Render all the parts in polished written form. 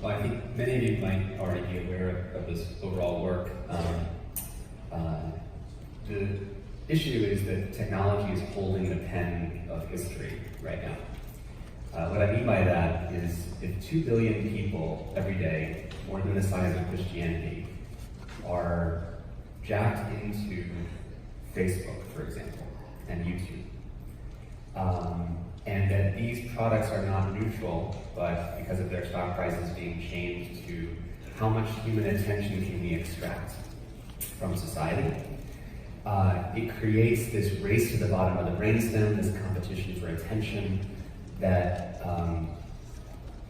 Well, I think many of you might already be aware of this overall work. The issue is that technology is holding the pen of history right now. What I mean by that is if 2 billion people every day, more than the size of Christianity, are jacked into Facebook, for example, and YouTube, and that these products are not neutral, but because of their stock prices being changed to how much human attention can we extract from society, it creates this race to the bottom of the brainstem, this competition for attention that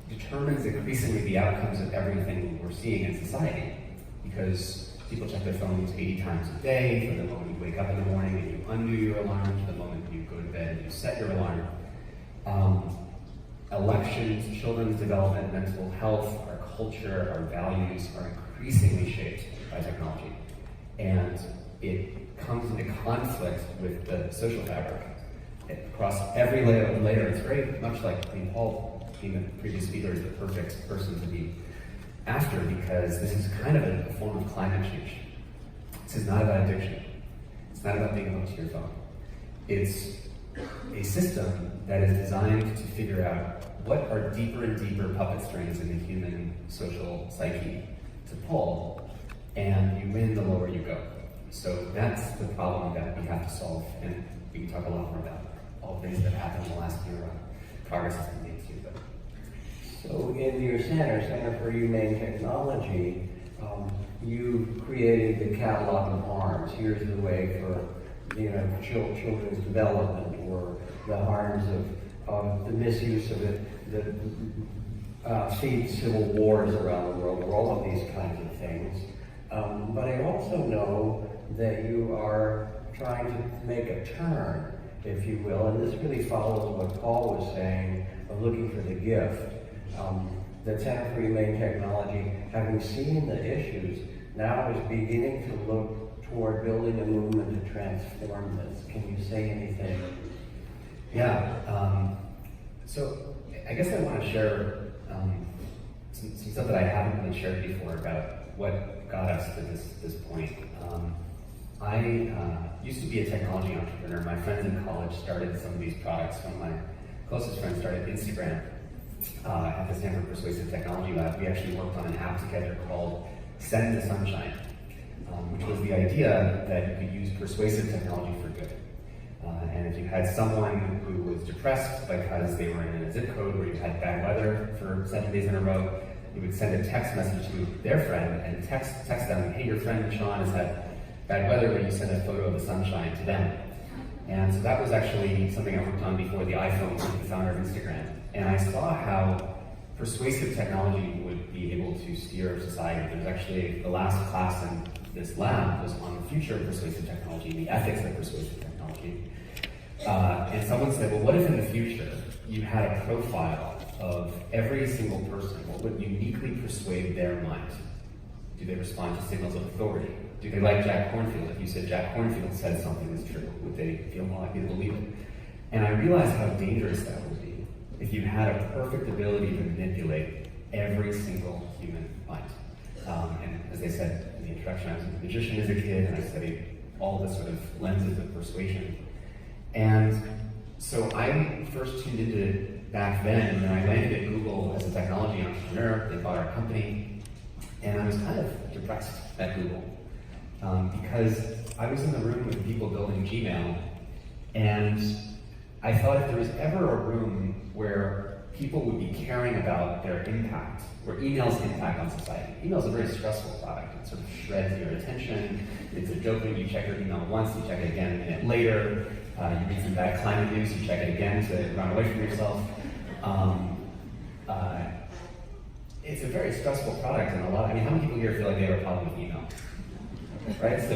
determines increasingly the outcomes of everything we're seeing in society. Because people check their phones 80 times a day, from the moment you wake up in the morning and you undo your alarm to the moment you go to bed and you set your alarm. Elections, children's development, mental health, our culture, our values are increasingly shaped by technology. And it comes into conflict with the social fabric across every layer. It's very much like, Paul, being the previous speaker, is the perfect person to be after, because this is kind of a form of climate change. This is not about addiction. It's not about being hooked to your phone. It's a system that is designed to figure out what are deeper and deeper puppet strings in the human social psyche to pull, and you win the lower you go. So that's the problem that we have to solve, and we can talk a lot more about all the things that happened in the last year. Progress has been made too. But. So in your Center for Humane Technology, you created the catalog of harms. Here's the way for children's development, or the harms of the misuse of it that feeds civil wars around the world, or all of these kinds of things. But I also know that you are trying to make a turn, if you will, and this really follows what Paul was saying of looking for the gift. The Center for Humane Technology, having seen the issues, now is beginning to look toward building a movement to transform this. Can you say anything? Yeah. So I guess I want to share some stuff that I haven't really shared before about what got us to this point. I used to be a technology entrepreneur. My friends in college started some of these products. One of my closest friends started Instagram at the Stanford Persuasive Technology Lab. We actually worked on an app together called Send the Sunshine, which was the idea that you could use persuasive technology for good. And if you had someone who was depressed because they were in a zip code where you had bad weather for 7 days in a row, you would send a text message to their friend and text them, hey, your friend Sean has had bad weather, but you send a photo of the sunshine to them. And so that was actually something I worked on before the iPhone was the founder of Instagram. And I saw how persuasive technology would be able to steer society. There was actually, the last class in this lab was on the future of persuasive technology and the ethics of persuasive technology. And someone said, well, what if in the future you had a profile of every single person? What would uniquely persuade their mind? Do they respond to signals of authority? Do they like Jack Kornfield? If you said Jack Kornfield said something is true, would they feel more likely to believe it? And I realized how dangerous that would be if you had a perfect ability to manipulate every single human mind. And as I said in the introduction, I was a magician as a kid, and I studied all the sort of lenses of persuasion. And so I first tuned into it back then, and I landed at Google as a technology entrepreneur. They bought our company, and I was kind of depressed at Google because I was in the room with people building Gmail, and I thought if there was ever a room where people would be caring about their impact, or email's impact on society. Email's a very stressful product. It sort of shreds your attention. It's a joke when you check your email once, you check it again a minute later. You read some bad climate news, you check it again to run away from yourself. It's a very stressful product, and how many people here feel like they have a problem with email? Right? So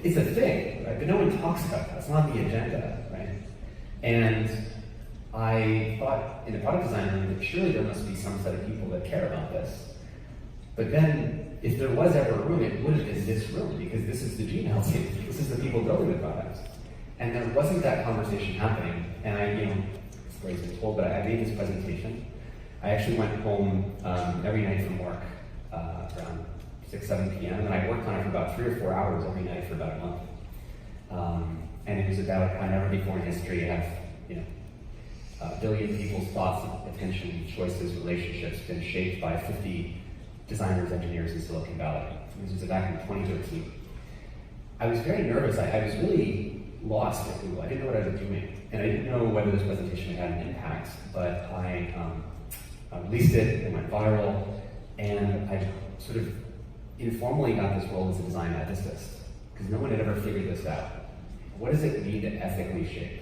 it's a thing, right? But no one talks about that. It's not on the agenda, right? And I thought in the product design room that surely there must be some set of people that care about this. But then, if there was ever a room, it would have been this room, because this is the Gmail team. This is the people building the product. And there wasn't that conversation happening. And the story's been told, but I made this presentation. I actually went home every night from work around 6, 7 p.m. and I worked on it for about 3 or 4 hours every night for about a month. And it was about how never before in history have, a billion people's thoughts, attention, choices, relationships been shaped by 50 designers, engineers in Silicon Valley. This was back in 2013. I was very nervous. I was really lost at Google. I didn't know what I was doing. And I didn't know whether this presentation had an impact, but I released it, it went viral, and I sort of informally got this role as a design ethicist, because no one had ever figured this out. What does it mean to ethically shape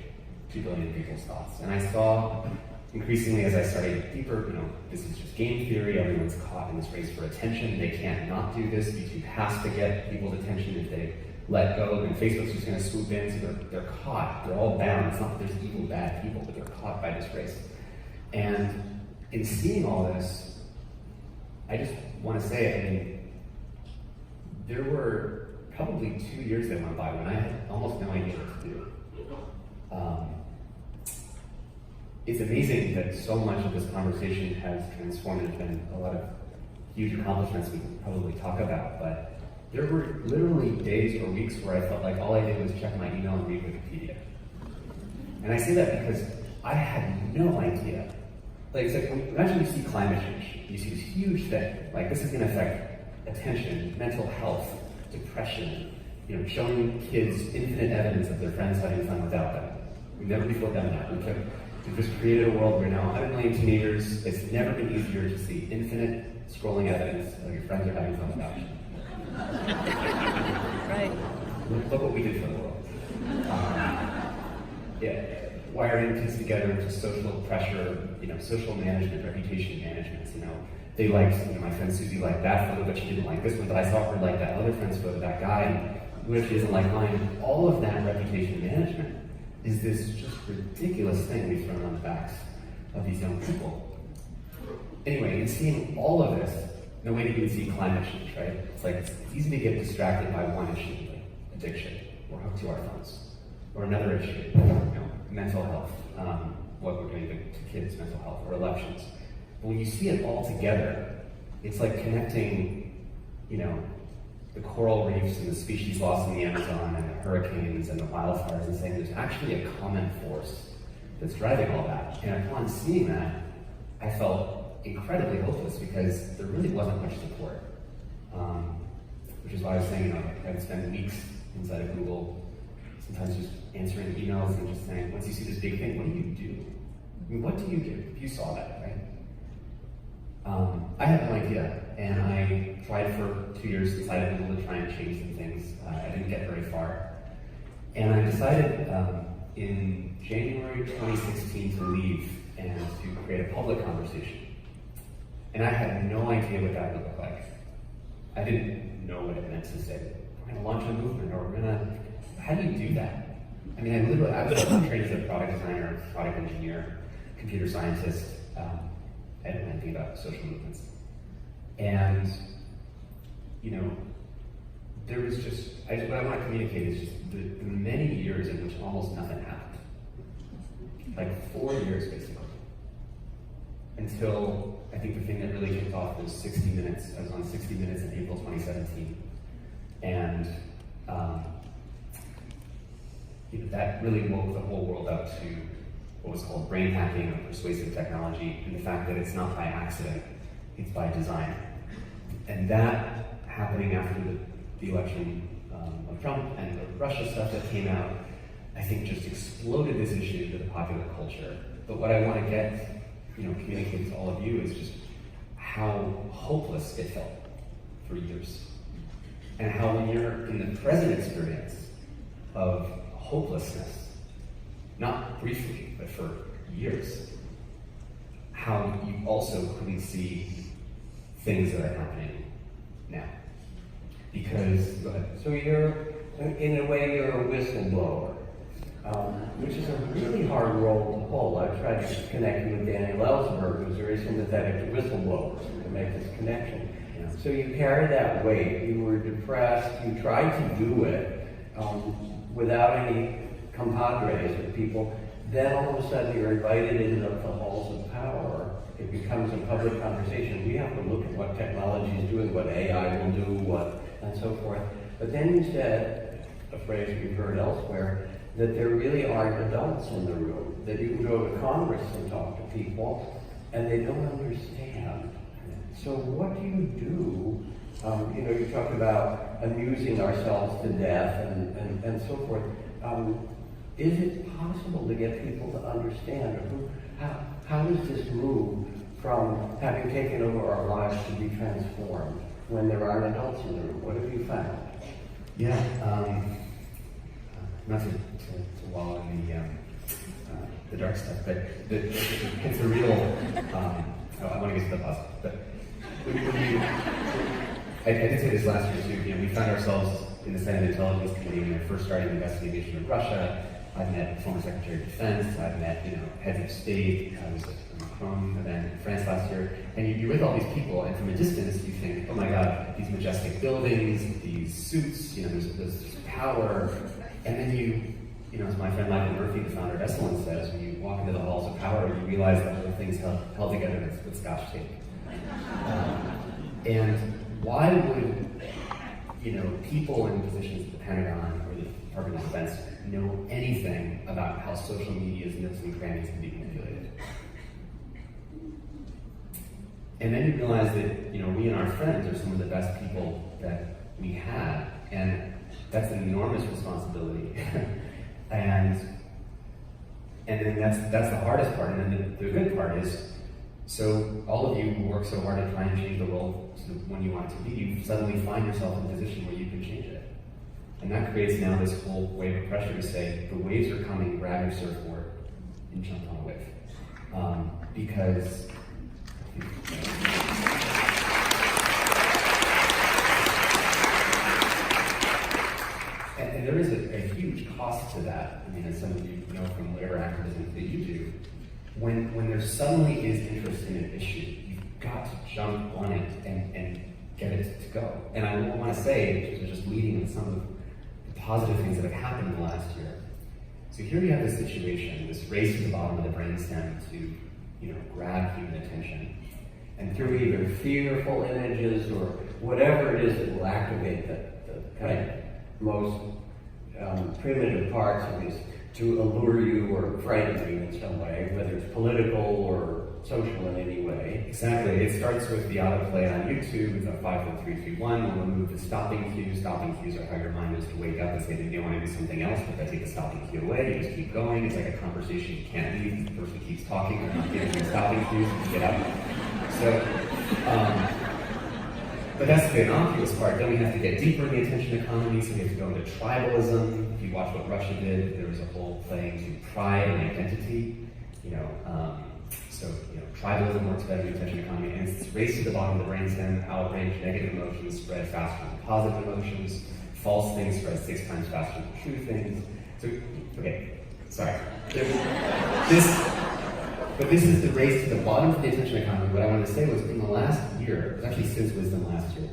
2 billion people's thoughts? And I saw increasingly as I studied deeper, this is just game theory, everyone's caught in this race for attention, they can't not do this, YouTube has to get people's attention if they let go, and Facebook's just gonna swoop in, so they're caught, they're all bound. It's not that there's evil, bad people, but they're caught by this race. And in seeing all this, I just wanna say, there were probably 2 years that went by when I had almost no idea what to do. It's amazing that so much of this conversation has transformed. There's been a lot of huge accomplishments we can probably talk about, but there were literally days or weeks where I felt like all I did was check my email and read Wikipedia. And I say that because I had no idea. It's like, imagine you see climate change, you see this huge thing, like this is gonna affect attention, mental health, depression, showing kids infinite evidence of their friends having fun without them. We've never before done that. We've just created a world where now 100 million teenagers, it's never been easier to see infinite scrolling evidence of your friends are having fun without you. Right. Look what we did for the world. Wiring kids together into social pressure, social management, reputation management. They liked, my friend Susie liked that photo, but she didn't like this one, but I saw her like that other friend's photo, that guy, and what if she doesn't like mine? All of that reputation management is this just ridiculous thing we've thrown on the backs of these young people. Anyway, in seeing all of this, no way to even see climate change, right? It's easy to get distracted by one issue, like addiction, or hooked to our phones, or another issue, mental health, what we're doing to kids' mental health, or elections. But when you see it all together, it's like connecting, the coral reefs and the species lost in the Amazon and the hurricanes and the wildfires, and saying there's actually a common force that's driving all that. And upon seeing that, I felt incredibly hopeless because there really wasn't much support. Which is why I was saying, I'd spend weeks inside of Google, sometimes just answering emails and just saying, once you see this big thing, what do you do? What do you do if you saw that, right? I had no idea, and I tried for 2 years inside of Google to try and change some things. I didn't get very far. And I decided in January 2016 to leave and to create a public conversation. And I had no idea what that would look like. I didn't know what it meant to say, we're gonna launch a movement, or how do you do that? I was trained as a product designer, product engineer, computer scientist. I didn't know anything about social movements. And, there was what I want to communicate is just the many years in which almost nothing happened. Like 4 years, basically. Until, I think the thing that really kicked off was 60 Minutes. I was on 60 Minutes in April 2017. And, that really woke the whole world up to what was called brain hacking or persuasive technology, and the fact that it's not by accident, it's by design. And that happening after the election of Trump and the Russia stuff that came out, I think just exploded this issue to the popular culture. But what I want to get, communicate to all of you is just how hopeless it felt for years. And how when you're in the present experience of hopelessness, not briefly, but for years, how you also couldn't see things that are happening now. Because, go ahead. So in a way, you're a whistleblower, which is a really hard role to hold. I've tried to connect you with Daniel Ellsberg, who's very sympathetic to whistleblowers, to make this connection. Yeah. So you carry that weight. You were depressed. You tried to do it without any compadres with people. Then all of a sudden you're invited into the halls of power it becomes a public conversation. We have to look at what technology is doing, what AI will do, and so forth. But then you said, a phrase we've heard elsewhere, that there really aren't adults in the room, that you can go to Congress and talk to people, and they don't understand. So what do you do? You talk about amusing ourselves to death and so forth. Is it possible to get people to understand? How does this move from having taken over our lives to be transformed when there aren't adults in the room? What have you found? Yeah, not to wallow in the dark stuff, but it's a real. I want to get to the positive, but I did say this last year too. We found ourselves in the Senate Intelligence Committee when we were first starting the investigation of Russia. I've met former Secretary of Defense. I've met heads of state. I was at the Macron event in France last year, and you're with all these people, and from a distance you think, oh my God, these majestic buildings, these suits, there's power, and then as my friend Michael Murphy, the founder of Esalen, says, when you walk into the halls of power, you realize the whole thing's held together with Scotch tape. And why would people in positions at the Pentagon or the Department of Defense know anything about how social media's nooks and crannies can be manipulated? And then you realize that we and our friends are some of the best people that we have, and that's an enormous responsibility. and then that's the hardest part. And then the good part is, so all of you who work so hard to try and change the world to when you want it to be, you suddenly find yourself in a position where you can change it. And that creates now this whole wave of pressure to say, the waves are coming, grab your surfboard and jump on a wave. Because and there is a huge cost to that. As some of you know from whatever activism that you do, when there suddenly is interest in an issue, you've got to jump on it and get it to go. And I want to say, just leading with some of the positive things that have happened in the last year. So here you have this situation, this race to the bottom of the brainstem to, grab human attention. And through either fearful images or whatever it is that will activate the kind of most primitive parts of this to allure you or frighten you in some way, whether it's political or social in any way. Exactly. It starts with the autoplay on YouTube. It's a 5, 4, 3, 2, 1. We'll remove the stopping cues. Stopping cues are how your mind is to wake up and say that you want to do something else, but if I take the stopping cue away, you just keep going. It's like a conversation you can't leave. The person keeps talking. They're not giving you stopping cues. You get up. So, but that's the innocuous part. Then we have to get deeper in the attention economy, so we have to go into tribalism. If you watch what Russia did, there was a whole play into pride and identity. Tribalism works better in the attention economy, and it's this race to the bottom of the brainstem. Outrage, negative emotions spread faster than positive emotions. False things spread 6 times faster than true things. So, okay, sorry. But this is the race to the bottom of the attention economy. What I wanted to say was, in the last year, it was actually since Wisdom last year,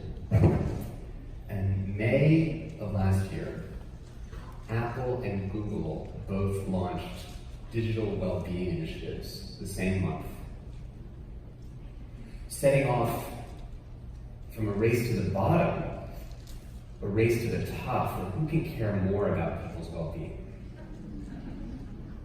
in May of last year, Apple and Google both launched digital well-being initiatives the same month, setting off from a race to the bottom, a race to the top for who can care more about people's well-being.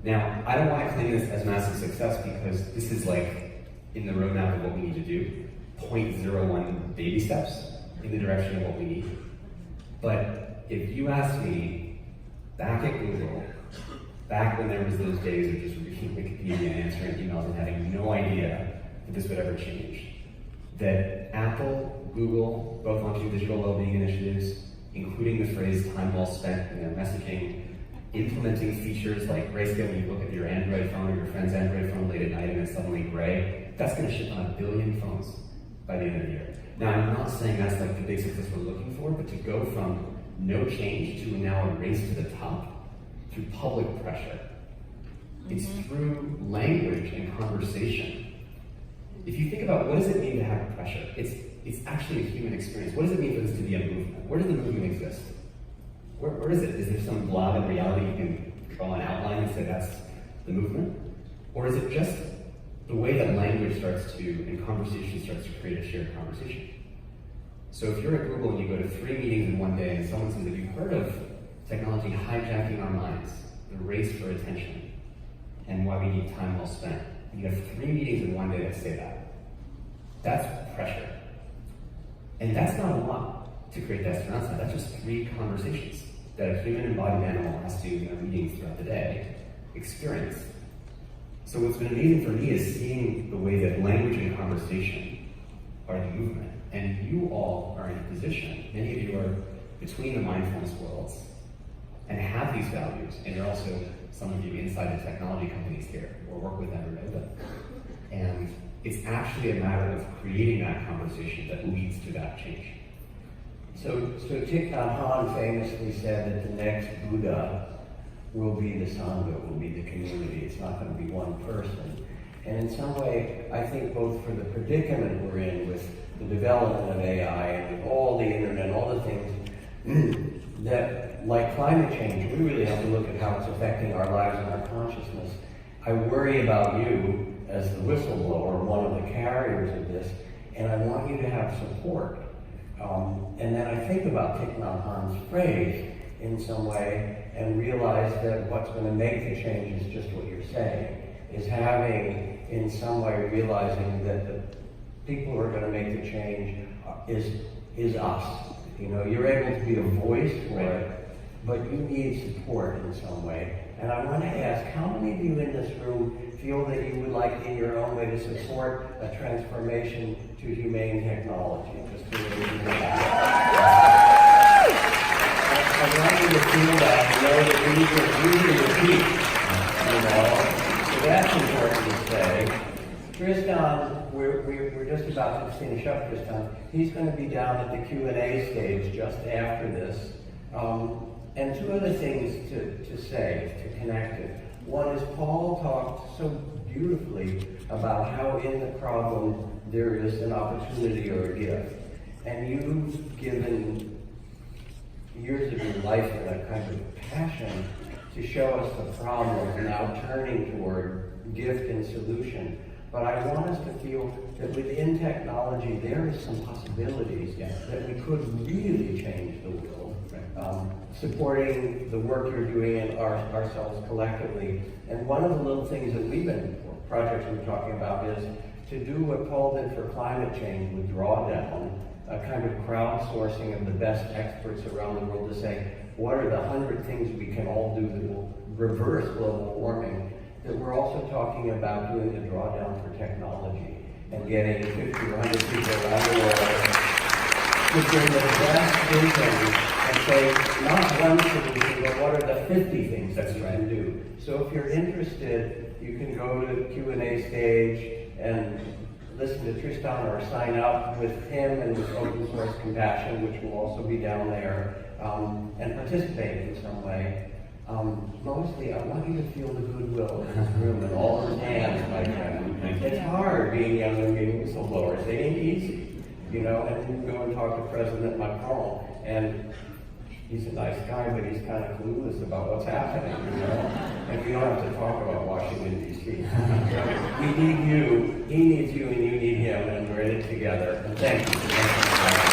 Now, I don't want to claim this as massive success because this is like in the roadmap of what we need to do, 0.01 baby steps in the direction of what we need. But if you ask me, back at Google, back when there was those days of just reading Wikipedia and answering emails and having no idea that this would ever change, that Apple, Google, both launching digital well-being initiatives, including the phrase time well spent in their messaging, implementing features like grayscale when you look at your Android phone or your friend's Android phone late at night and it's suddenly gray, that's going to ship on 1 billion phones by the end of the year. Now, I'm not saying that's like the big success we're looking for, but to go from no change to now a race to the top through public pressure. It's through language and conversation. If you think about what does it mean to have pressure, it's actually a human experience. What does it mean for this to be a movement? Where does the movement exist? Where is it? Is there some blob in reality you can draw an outline and say that's the movement? Or is it just the way that language starts to, and conversation starts to create a shared conversation. So if you're at Google and you go to 3 meetings in one day and someone says, have you heard of technology hijacking our minds, the race for attention, and why we need time well spent? And you have 3 meetings in one day that say that. That's pressure. And that's not a lot to create that announcement. That's just 3 conversations that a human embodied animal has to, in their meetings throughout the day, experience. So what's been amazing for me is seeing the way that language and conversation are the movement. And you all are in a position, many of you are between the mindfulness worlds and have these values, and you're also, some of you inside the technology companies here, or work with them or know them. And it's actually a matter of creating that conversation that leads to that change. So Thich Nhat Hanh famously said that the next Buddha will be the Sangha, will be the community. It's not going to be one person. And in some way, I think both for the predicament we're in with the development of AI and with all the internet, all the things, that like climate change, we really have to look at how it's affecting our lives and our consciousness. I worry about you as the whistleblower, one of the carriers of this, and I want you to have support. And then I think about Thich Nhat Hanh's phrase in some way and realize that what's going to make the change is just what you're saying, is having, in some way, realizing that the people who are going to make the change is us. You know, you're able to be a voice for it, but you need support in some way. And I want to ask, how many of you in this room feel that you would like, in your own way, to support a transformation to humane technology? Just to raise your hand. I want you to feel that, and know that we need to repeat, you know. So that's important to say. Tristan, we're just about to finish up, Tristan. He's going to be down at the Q&A stage just after this. And 2 other things to say, to connect it. One is Paul talked so beautifully about how in the problem there is an opportunity or a gift. And you've given years of your life and a kind of passion to show us the problem and now turning toward gift and solution. But I want us to feel that within technology there is some possibilities that we could really change the world. Supporting the work you're doing and ourselves collectively. And one of the little things that projects we're talking about is to do what Paul did for climate change with Drawdown, a kind of crowdsourcing of the best experts around the world to say, what are the 100 things we can all do that will reverse global warming? That we're also talking about doing the Drawdown for technology and getting 50 or 100 people around the world to bring the best vision and say, not one solution, but what are the 50 things that you can do? So if you're interested, you can go to the Q&A stage and listen to Tristan or sign up with him and with Open Source Compassion, which will also be down there, and participate in some way. Mostly, I want you to feel the goodwill in this room and all those hands, my friend. It's hard being young and being whistleblowers. They ain't easy, you know. And you go and talk to President Macron, and he's a nice guy, but he's kind of clueless about what's happening, you know. And we don't have to talk about Washington, D.C. We need you, he needs you, and you need him, and we're in it together. And thank you.